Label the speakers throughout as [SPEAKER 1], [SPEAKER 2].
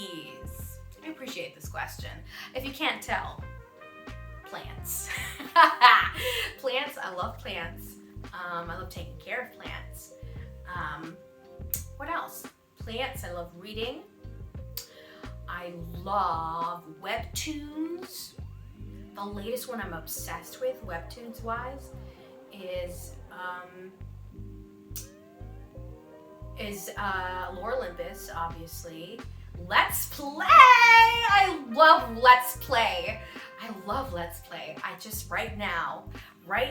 [SPEAKER 1] hobbies? I appreciate this question. If you can't tell, plants. Plants, I love plants. I love taking care of plants. What else? Plants, I love reading. I love webtoons. The latest one I'm obsessed with, webtoons wise, is Lore Olympus, obviously. Let's Play! I love Let's Play. I love Let's Play. I just right now, the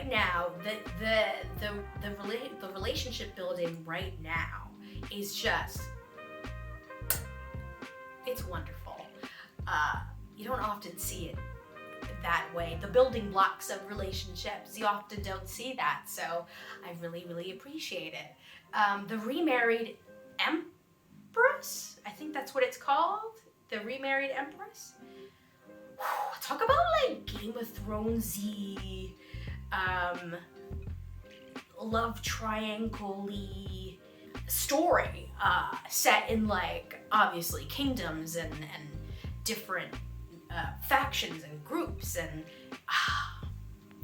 [SPEAKER 1] relationship building right now is just, it's wonderful. You don't often see it that way. The building blocks of relationships, you often don't see that, so I really, really appreciate it. The Remarried Empress, I think that's what it's called. The Remarried Empress. Talk about like Game of Thrones-y, love triangle-y story, set in like obviously kingdoms and different factions and groups, and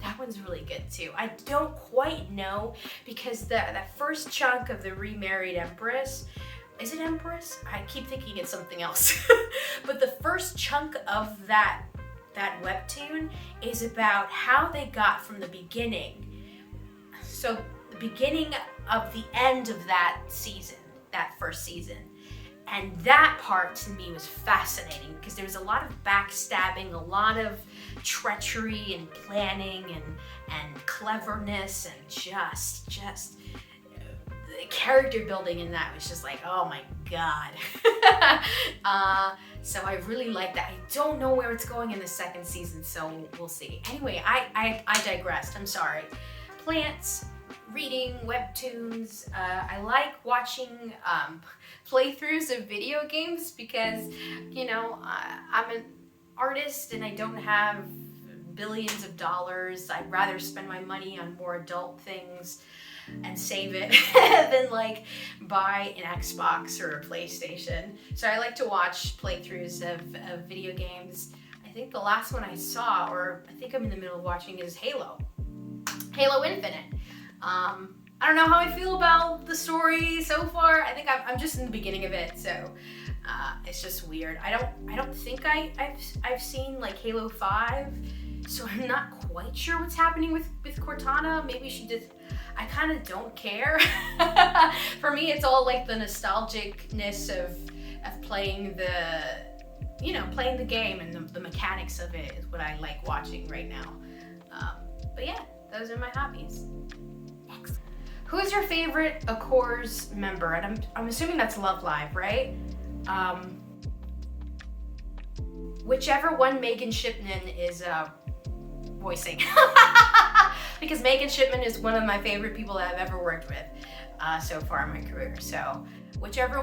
[SPEAKER 1] that one's really good too. I don't quite know because that first chunk of the Remarried Empress, is it Empress? I keep thinking it's something else. But the first chunk of that webtoon is about how they got from the beginning. So the beginning of the end of that season, that first season. And that part to me was fascinating because there was a lot of backstabbing, a lot of treachery and planning and cleverness, and just the character building in that was just like, oh my god. So I really like that. I don't know where it's going in the second season, so we'll see. Anyway, I digressed. I'm sorry. Plants, reading, webtoons. I like watching playthroughs of video games because, you know, I'm an artist and I don't have billions of dollars. I'd rather spend my money on more adult things and save it than like buy an Xbox or a PlayStation. So I like to watch playthroughs of video games. I think the last one I saw, or I think I'm in the middle of watching, is Halo Infinite. I don't know how I feel about the story so far. I think I'm just in the beginning of it, so it's just weird. I don't think I've seen like Halo 5, so I'm not quite sure what's happening with Cortana. Maybe she just, I kind of don't care. For me, it's all like the nostalgicness of playing the game, and the mechanics of it is what I like watching right now. But yeah, those are my hobbies. Next. Who is your favorite Accords member? And I'm assuming that's Love Live, right? Whichever one Megan Shipman is voicing. Because Megan Shipman is one of my favorite people that I've ever worked with so far in my career. So whichever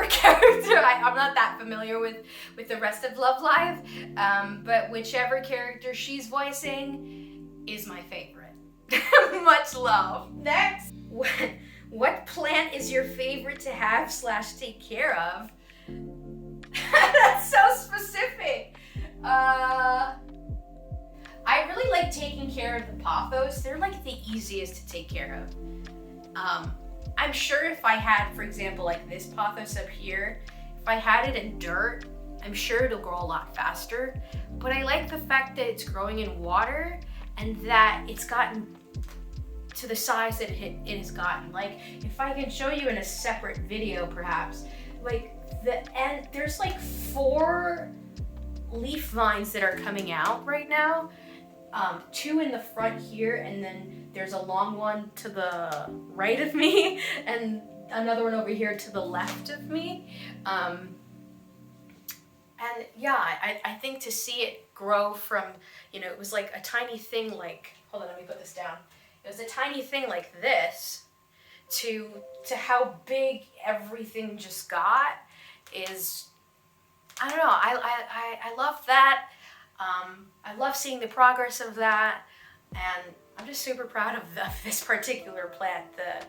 [SPEAKER 1] character, I'm not that familiar with the rest of Love Live, but whichever character she's voicing is my favorite. Much love. Next. What plant is your favorite to have / take care of? That's so specific. I really like taking care of the pothos. They're like the easiest to take care of. I'm sure if I had, for example, like this pothos up here, if I had it in dirt, I'm sure it'll grow a lot faster. But I like the fact that it's growing in water and that it's gotten to the size that it has gotten. Like, if I can show you in a separate video, perhaps, like there's like 4 leaf vines that are coming out right now. 2 in the front here, and then there's a long one to the right of me, and another one over here to the left of me. And yeah, I think to see it grow from, you know, it was like a tiny thing like, hold on, let me put this down. It was a tiny thing like this to how big everything just got is, I don't know, I love that. I love seeing the progress of that, and I'm just super proud of this particular plant, the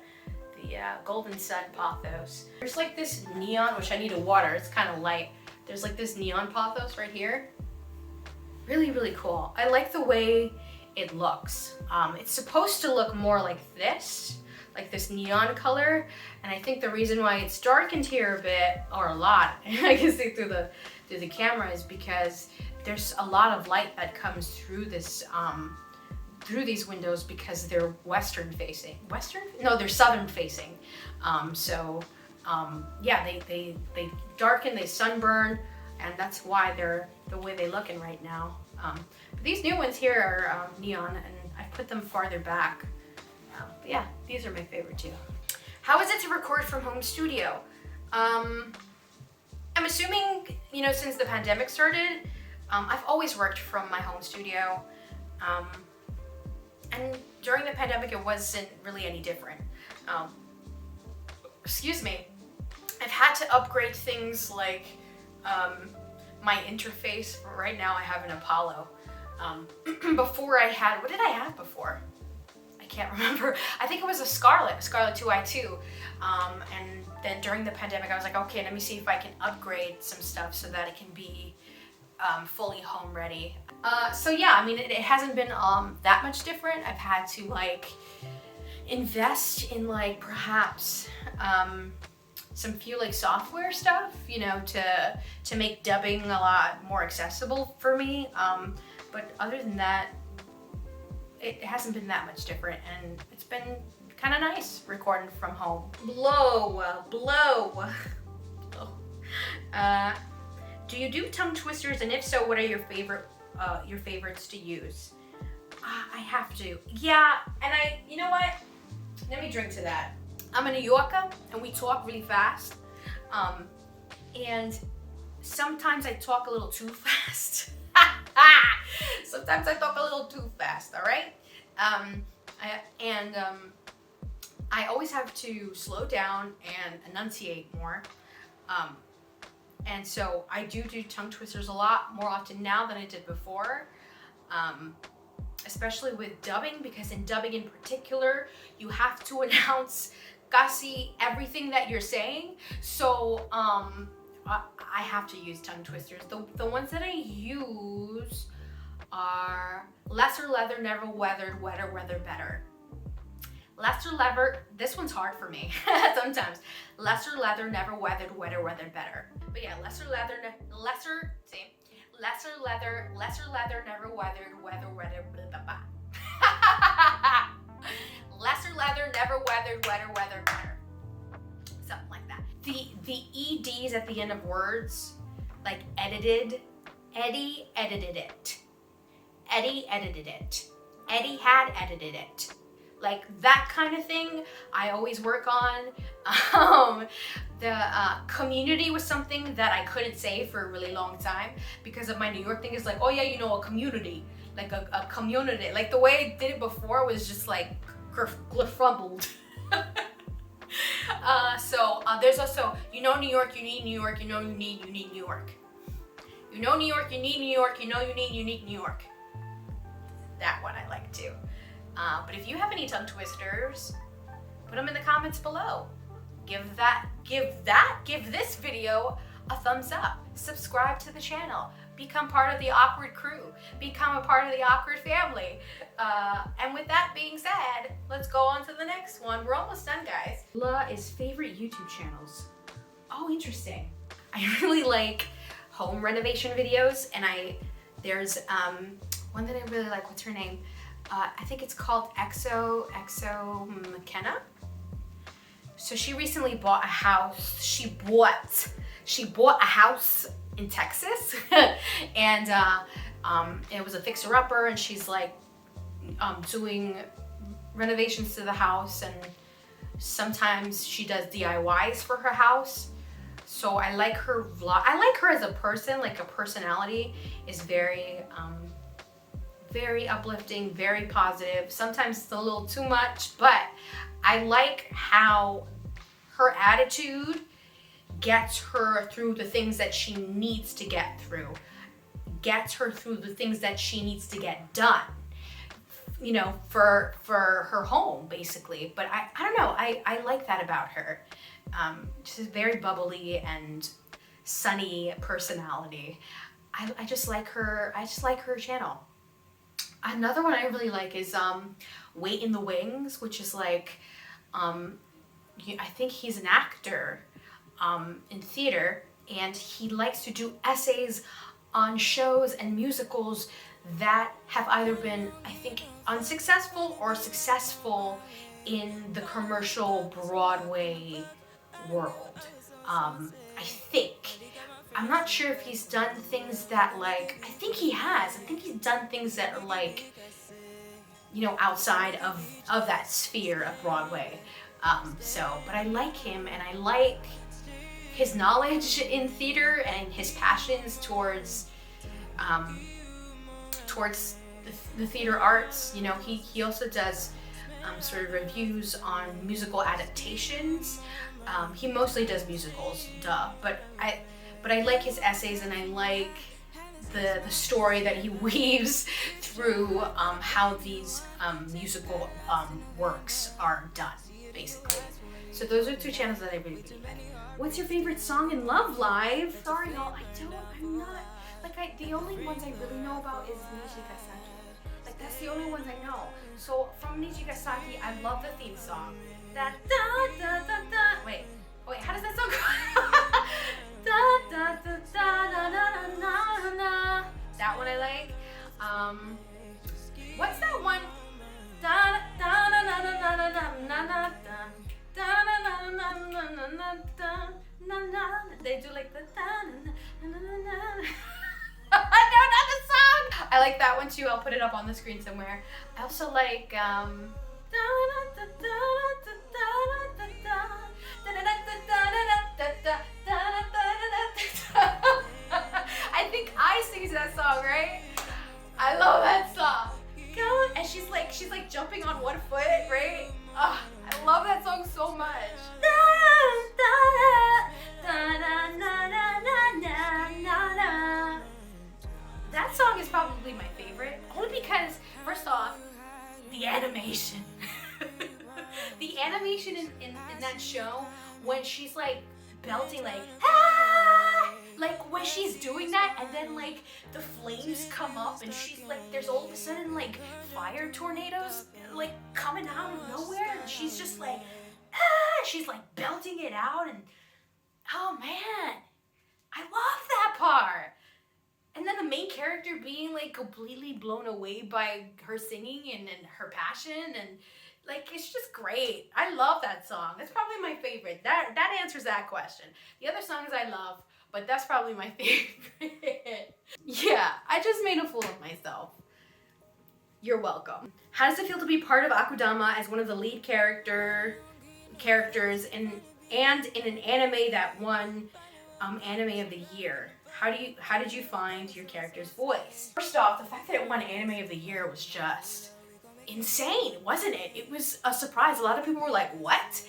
[SPEAKER 1] Golden Sun Pothos. There's like this neon, which I need to water, it's kind of light, There's like this neon pothos right here. Really, really cool. I like the way it looks. It's supposed to look more like this neon color, and I think the reason why it's darkened here a bit, or a lot, I can see through the camera, is because there's a lot of light that comes through this through these windows because they're western facing. Western? No, they're southern facing. Yeah, they darken, they sunburn, and that's why they're the way they're looking right now. But these new ones here are neon, and I put them farther back. But yeah, these are my favorite too. How is it to record from home studio? I'm assuming, you know, since the pandemic started, I've always worked from my home studio. And during the pandemic, it wasn't really any different. Excuse me. I've had to upgrade things like my interface. Right now I have an Apollo. Before I had, what did I have before? I can't remember. I think it was a Scarlett 2i2. And then during the pandemic, I was like, okay, let me see if I can upgrade some stuff so that it can be fully home ready. So yeah, I mean, it hasn't been that much different. I've had to like invest in like perhaps some few like software stuff, you know, to make dubbing a lot more accessible for me. But other than that, it hasn't been that much different, and it's been kind of nice recording from home. Blow. Do you do tongue twisters, and if so, what are your favorites to use? I have to. Yeah, and you know what? Let me drink to that. I'm a New Yorker, and we talk really fast. And sometimes I talk a little too fast. Sometimes I talk a little too fast, all right? I always have to slow down and enunciate more. And so I do tongue twisters a lot more often now than I did before. Especially with dubbing, because in dubbing in particular, you have to announce casi everything that you're saying. So I have to use tongue twisters. The ones that I use are lesser leather, never weathered, wetter weather better. Lesser leather, this one's hard for me sometimes. Lesser leather, never weathered, wetter weather better. But yeah, lesser leather, never weathered, weather, blah, blah, blah. Lesser leather, never weathered, wetter weather better. Something like that. The EDs at the end of words, like edited, Eddie edited it. Eddie edited it. Eddie had edited it. Like that kind of thing, I always work on. The community was something that I couldn't say for a really long time because of my New York thing. Is like, oh yeah, you know, a community, like a community. Like the way I did it before was just like glufumbled. So there's also, you know, New York, you need New York, you know, you need New York. You know, New York, you need New York, you know, you need unique New York. That one I like too. But if you have any tongue twisters, put them in the comments below. Give this video a thumbs up. Subscribe to the channel. Become part of the awkward crew. Become a part of the awkward family. And with that being said, let's go on to the next one. We're almost done, guys. Is favorite YouTube channels. Oh, interesting. I really like home renovation videos, and there's one that I really like. What's her name? I think it's called Exo McKenna. So she recently bought a house. She bought a house in Texas, and it was a fixer-upper, and she's like doing renovations to the house, and sometimes she does DIYs for her house. So I like her vlog. I like her as a person. Like, her personality is very uplifting, very positive. Sometimes it's a little too much, but I like how her attitude gets her through the things that she needs to get through, gets her through the things that she needs to get done, you know, for her home, basically. But I don't know, I like that about her. She's very bubbly and sunny personality. I just like her. I just like her channel. Another one I really like is Wait in the Wings, which is like, I think he's an actor in theater, and he likes to do essays on shows and musicals that have either been, I think, unsuccessful or successful in the commercial Broadway world. I think. I'm not sure if he's done things that like, I think he has. I think he's done things that are like, you know, outside of that sphere of Broadway. But I like him, and I like his knowledge in theater and his passions towards the theater arts. You know, he also does sort of reviews on musical adaptations. He mostly does musicals, but I like his essays, and I like the story that he weaves through how these musical works are done, basically. So those are two channels that I really like. What's your favorite song in Love Live? Sorry, y'all, I'm not, like, the only ones I really know about is Nijigasaki. Like, that's the only ones I know. So from Nijigasaki, I love the theme song. Da, da, da, da, da. Wait, how does that song go? Da, da, da, da, da, da, da, da. That one I like. What's that one? Da, da, da, da, da, da, da, da, da, da. They do like the da, na, na, na, na. No, not the song. I like that one too. I'll put it up on the screen somewhere. I also like I think I sings that song, right? I love that song. And she's like jumping on one foot, right? Oh, I love that song so much. That song is probably my favorite, only because, first off, the animation. The animation in that show, when she's like belting, like, ah! Like when she's doing that, and then like the flames come up, and she's like, there's all of a sudden like fire tornadoes like coming out of nowhere, and she's just like, ah! She's like belting it out, and oh man, I love that part. And then the main character being like completely blown away by her singing and her passion, and like, it's just great. I love that song. That's probably my favorite. That answers that question. The other songs I love, but that's probably my favorite. Yeah, I just made a fool of myself. You're welcome. How does it feel to be part of Akudama as one of the lead characters in an anime that won Anime of the Year? How did you find your character's voice? First off, the fact that it won Anime of the Year was just insane, wasn't it? It was a surprise. A lot of people were like, what?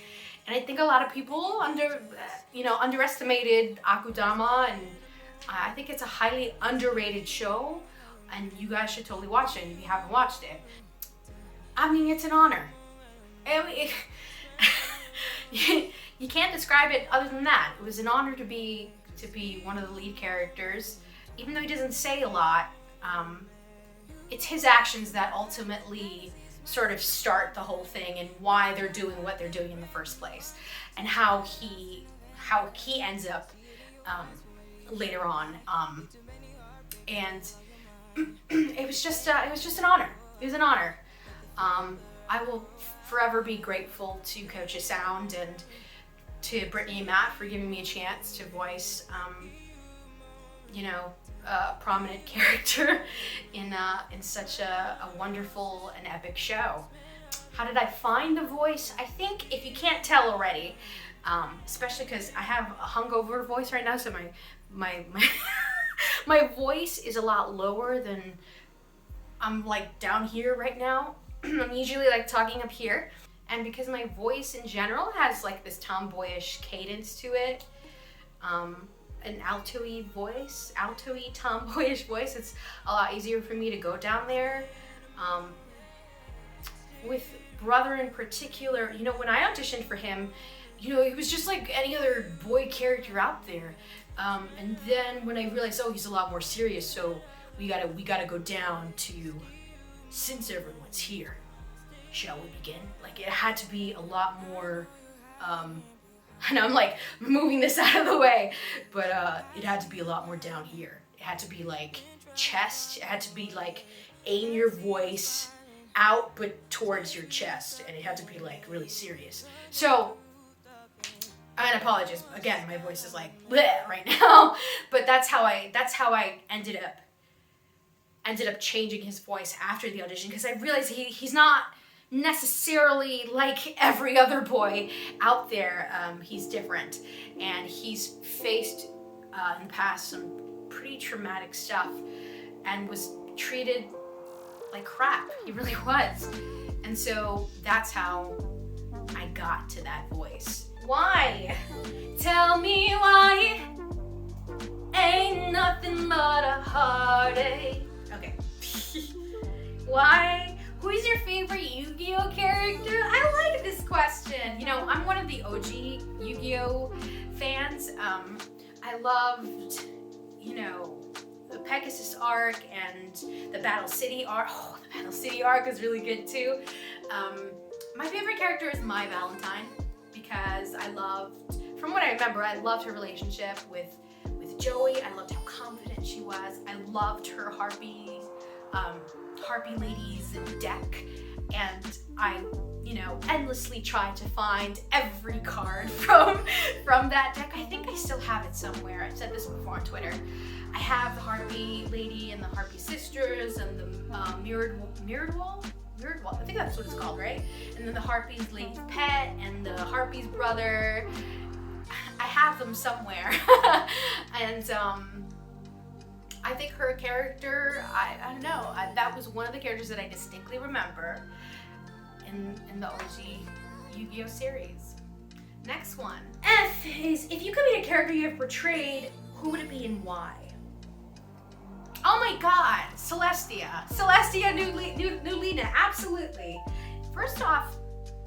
[SPEAKER 1] And I think a lot of people underestimated Akudama, and I think it's a highly underrated show, and you guys should totally watch it if you haven't watched it. I mean, it's an honor. I mean, you can't describe it other than that. It was an honor to be one of the lead characters, even though he doesn't say a lot. It's his actions that ultimately sort of start the whole thing, and why they're doing what they're doing in the first place, and how he ends up later on. And it was just an honor. It was an honor. I will forever be grateful to Coach Sound and to Brittany and Matt for giving me a chance to voice, a prominent character in such a wonderful and epic show. How did I find the voice? I think, if you can't tell already, especially because I have a hungover voice right now, so my my voice is a lot lower than I'm like down here right now. I'm usually like talking up here, and because my voice in general has like this tomboyish cadence to it, an alto-y tomboyish voice, it's a lot easier for me to go down there. With Brother in particular, when I auditioned for him, he was just like any other boy character out there. And then when I realized, oh, he's a lot more serious, so we gotta go down to, since everyone's here, shall we begin? Like, it had to be a lot more, and I'm like moving this out of the way, but it had to be a lot more down here. It had to be like chest, it had to be like aim your voice out but towards your chest, and it had to be like really serious. So, and apologies again, my voice is like bleh right now, but that's how I ended up changing his voice after the audition, because I realized he's not necessarily like every other boy out there. He's different, and he's faced in the past some pretty traumatic stuff and was treated like crap. He really was. And so that's how I got to that voice. Why? Tell me why. Ain't nothing but a heartache. Okay. Why? Who's your favorite YuGiOh character? I like this question. You know, I'm one of the OG YuGiOh fans. I loved, you know, the Pegasus arc and the Battle City arc. Oh, the Battle City arc is really good too. My favorite character is My Valentine, because from what I remember, I loved her relationship with Joey. I loved how confident she was. I loved her Harpy ladies deck, and I, you know, endlessly tried to find every card from that deck. I think I still have it somewhere. I've said this before on Twitter. I have the Harpy lady and the Harpy sisters and the mirrored wall. I think that's what it's called, right? And then the Harpy's lady's pet and the Harpy's brother. I have them somewhere. And I think her character, I don't know, that was one of the characters that I distinctly remember in the OG YuGiOh series. Next one. F is, if you could be a character you have portrayed, who would it be and why? Oh my god, Celestia. Celestia Nulina, absolutely. First off,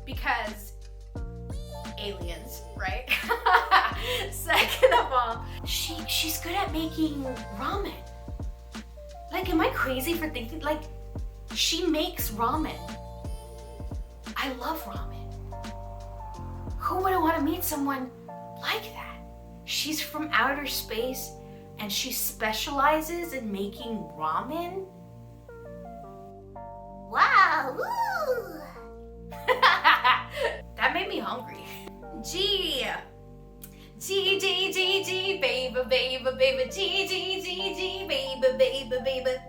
[SPEAKER 1] because aliens, right? Second of all, she's good at making ramen. Like, am I crazy for thinking, like, she makes ramen. I love ramen. Who wouldn't want to meet someone like that? She's from outer space and she specializes in making ramen? Wow, woo! That made me hungry. G, baby, G, baby.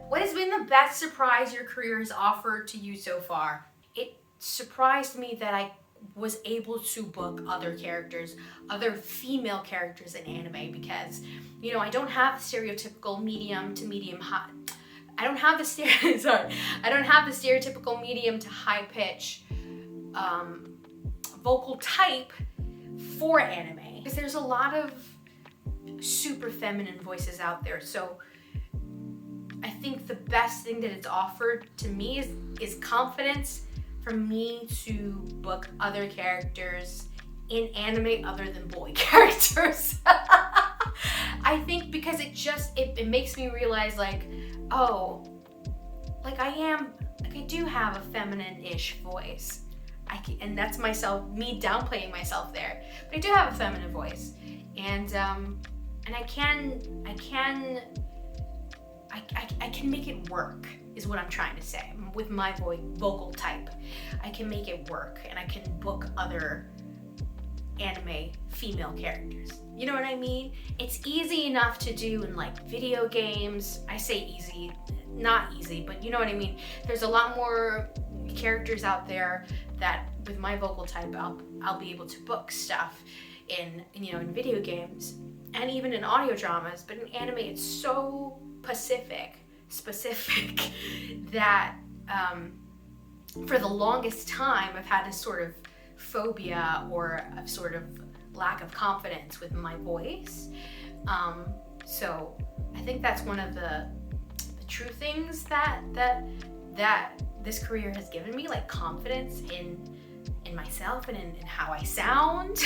[SPEAKER 1] What has been the best surprise your career has offered to you so far? It surprised me that I was able to book other characters, other female characters in anime, because, you know, I don't have the stereotypical medium to medium high. I don't have the stereotypical medium to high pitch vocal type for anime, because there's a lot of super feminine voices out there. So I think the best thing that it's offered to me is confidence for me to book other characters in anime other than boy characters. I think because it makes me realize, like, oh, like I do have a feminine-ish voice. And that's me downplaying myself there. But I do have a feminine voice, and I can make it work, is what I'm trying to say. With my vocal type, I can make it work, and I can book other anime female characters. You know what I mean? It's easy enough to do in like video games. I say easy, not easy, but you know what I mean. There's a lot more characters out there that with my vocal type I'll be able to book stuff in video games and even in audio dramas. But in anime, it's so specific that for the longest time I've had this sort of phobia or a sort of lack of confidence with my voice. So I think that's one of the true things that this career has given me, like confidence in myself and in how I sound.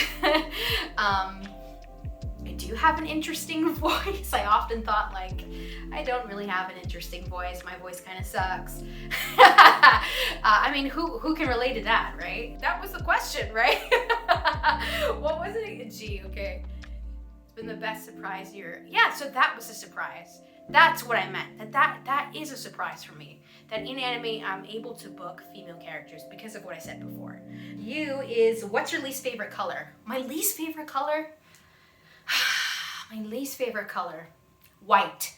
[SPEAKER 1] I do have an interesting voice. I often thought like, I don't really have an interesting voice. My voice kind of sucks. I mean, who can relate to that, right? That was the question, right? What was it? Gee, okay. It's been the best surprise year. Yeah, so that was a surprise. That's what I meant. That is a surprise for me. That in anime, I'm able to book female characters because of what I said before. You is, what's your least favorite color? My least favorite color? My least favorite color, white.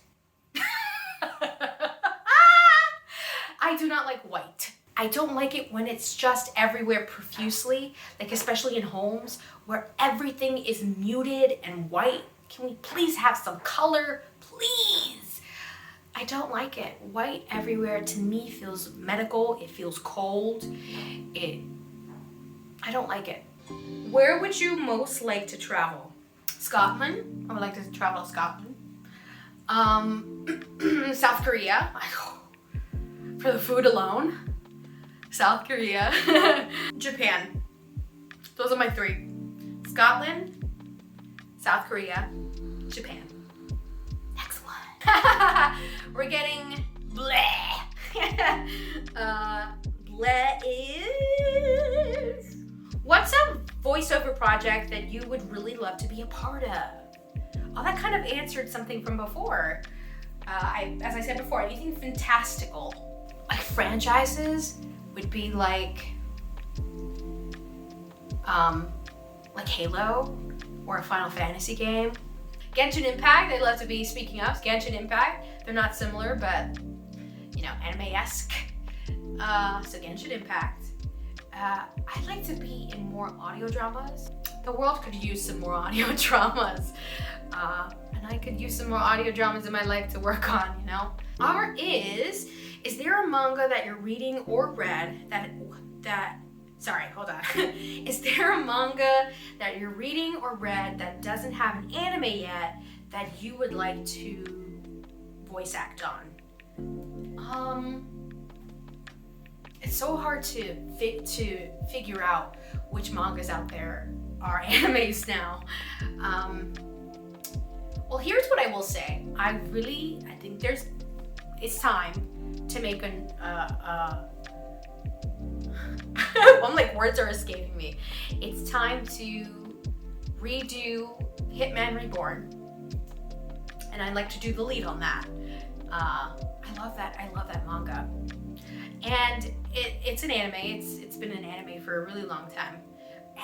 [SPEAKER 1] I do not like white. I don't like it when it's just everywhere profusely, like especially in homes where everything is muted and white. Can we please have some color, please? I don't like it. White everywhere to me feels medical. It feels cold. I don't like it. Where would you most like to travel? Scotland. I would like to travel to Scotland. South Korea. For the food alone. South Korea. Japan. Those are my three. Scotland, South Korea, Japan. Next one. We're getting bleh. Bleh is... What's a voiceover project that you would really love to be a part of? Oh, that kind of answered something from before. As I said before, anything fantastical. Like franchises would be like Halo or a Final Fantasy game. Genshin Impact, I'd love to be, speaking of Genshin Impact, they're not similar, but you know, anime-esque. So Genshin Impact. I'd like to be in more audio dramas. The world could use some more audio dramas. And I could use some more audio dramas in my life to work on, you know? Is there a manga that you're reading or read Is there a manga that you're reading or read that doesn't have an anime yet that you would like to voice act on? It's so hard to figure out which mangas out there are animes now. Well, here's what I will say. I think it's time to make I'm like, words are escaping me. It's time to redo Hitman Reborn. And I'd like to do the lead on that. I love that manga. And it's an anime. It's been an anime for a really long time.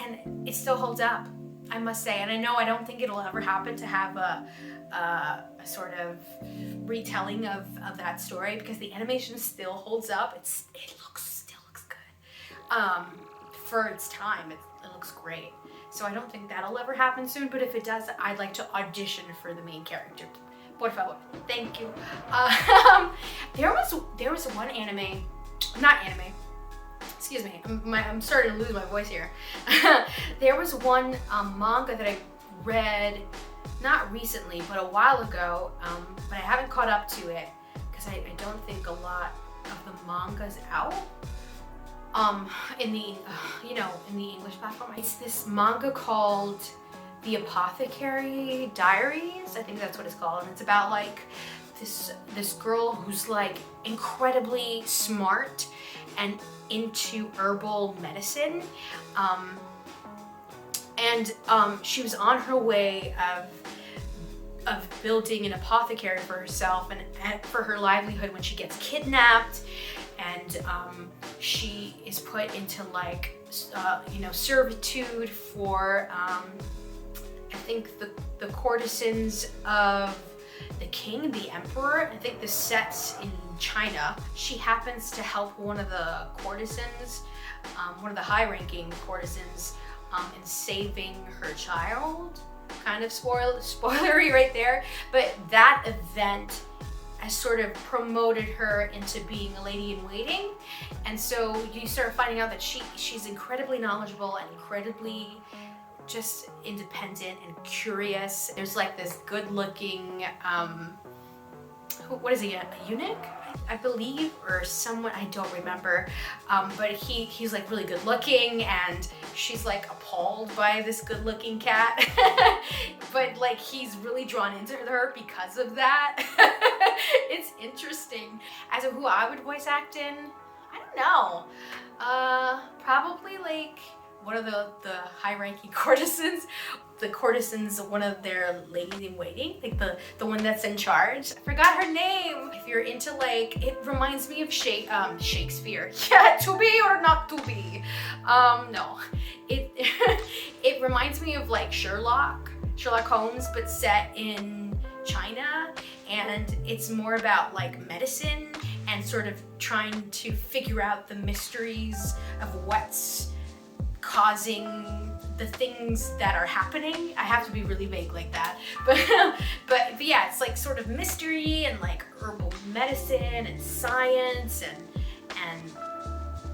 [SPEAKER 1] And it still holds up, I must say. And I don't think it'll ever happen to have a sort of retelling of that story, because the animation still holds up. It still looks good. For its time, it looks great. So I don't think that'll ever happen soon, but if it does, I'd like to audition for the main character. Por favor. Thank you. There was one anime, not anime, excuse me, I'm starting to lose my voice here. There was one manga that I read, not recently, but a while ago, but I haven't caught up to it because I don't think a lot of the manga's out in the English platform. It's this manga called The Apothecary Diaries, I think that's what it's called, and it's about like this girl who's like incredibly smart and into herbal medicine, and she was on her way of building an apothecary for herself and for her livelihood when she gets kidnapped, and she is put into like servitude for I think the courtesans of the king, the emperor. I think this sets in China. She happens to help one of the courtesans, one of the high-ranking courtesans, in saving her child. Kind of spoilery right there, but that event has sort of promoted her into being a lady in waiting, and so you start finding out that she's incredibly knowledgeable and incredibly just independent and curious. There's like this good-looking, what is he, a eunuch, I I believe, or someone, I don't remember, but he's like really good looking, and she's like appalled by this good looking cat, but like he's really drawn into her because of that. It's interesting. As to who I would voice act in, I don't know. Probably like one of the high-ranking courtesans. The courtesan's one of their ladies-in-waiting, like the one that's in charge. I forgot her name. If you're into like, it reminds me of Shakespeare. Yeah, to be or not to be. No, it reminds me of like Sherlock Holmes, but set in China, and it's more about like medicine and sort of trying to figure out the mysteries of what's causing the things that are happening. I have to be really vague like that, but yeah, it's like sort of mystery and like herbal medicine and science and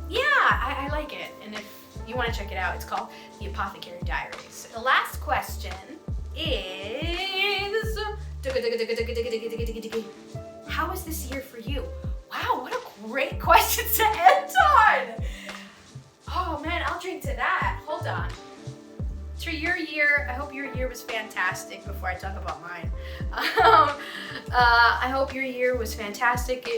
[SPEAKER 1] yeah, I like it. And if you want to check it out, it's called The Apothecary Diaries. The last question is, how was this year for you? Wow, what a great question to end on. Oh man, I'll drink to that. Hold on. For your year, I hope your year was fantastic before I talk about mine. I hope your year was fantastic,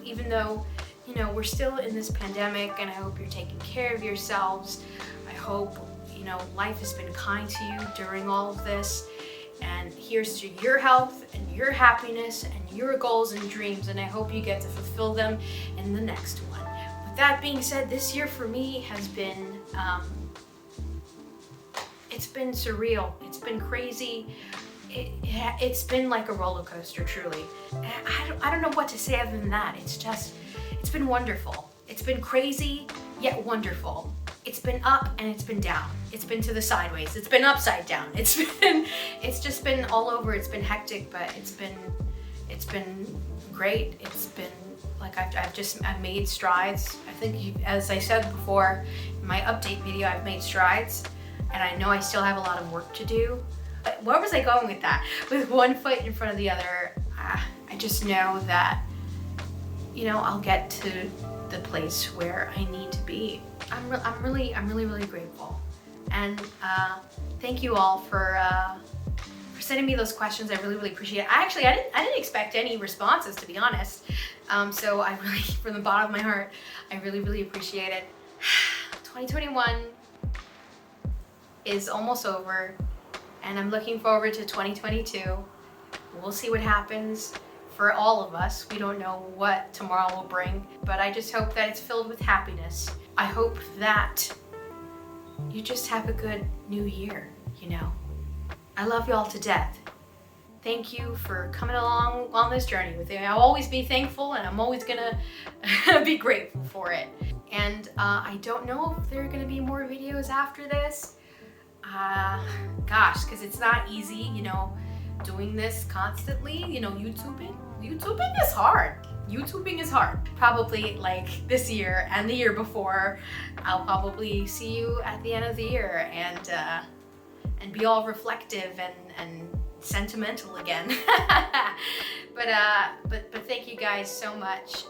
[SPEAKER 1] even though, you know, we're still in this pandemic, and I hope you're taking care of yourselves. I hope, you know, life has been kind to you during all of this. And here's to your health and your happiness and your goals and dreams, and I hope you get to fulfill them in the next one. With that being said, this year for me has been, it's been surreal. It's been crazy. It's been like a roller coaster, truly. I don't know what to say other than that. It's been wonderful. It's been crazy, yet wonderful. It's been up and it's been down. It's been to the sideways. It's been upside down. It's just been all over. It's been hectic, but it's been great. It's been like I've made strides. I think, as I said before in my update video, I've made strides, and I know I still have a lot of work to do. But where was I going with that? With one foot in front of the other, I just know that, you know, I'll get to the place where I need to be. I'm really grateful, and thank you all for sending me those questions. I really appreciate it. I didn't expect any responses, to be honest. So I really, from the bottom of my heart, I really appreciate it. 2021 is almost over, and I'm looking forward to 2022. We'll see what happens. For all of us, we don't know what tomorrow will bring, but I just hope that it's filled with happiness. I hope that you just have a good new year, you know. I love y'all to death. Thank you for coming along on this journey with me. I'll always be thankful, and I'm always gonna be grateful for it. And I don't know if there are gonna be more videos after this. Gosh, because it's not easy, you know, doing this constantly, you know, YouTubing is hard. YouTubing is hard. Probably like this year and the year before, I'll probably see you at the end of the year and be all reflective and sentimental again. But thank you guys so much.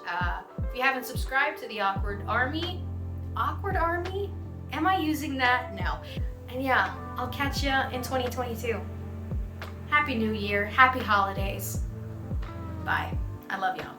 [SPEAKER 1] If you haven't subscribed to the Awkward Army, am I using that? No. And yeah, I'll catch you in 2022. Happy New Year, happy holidays. Bye. I love y'all.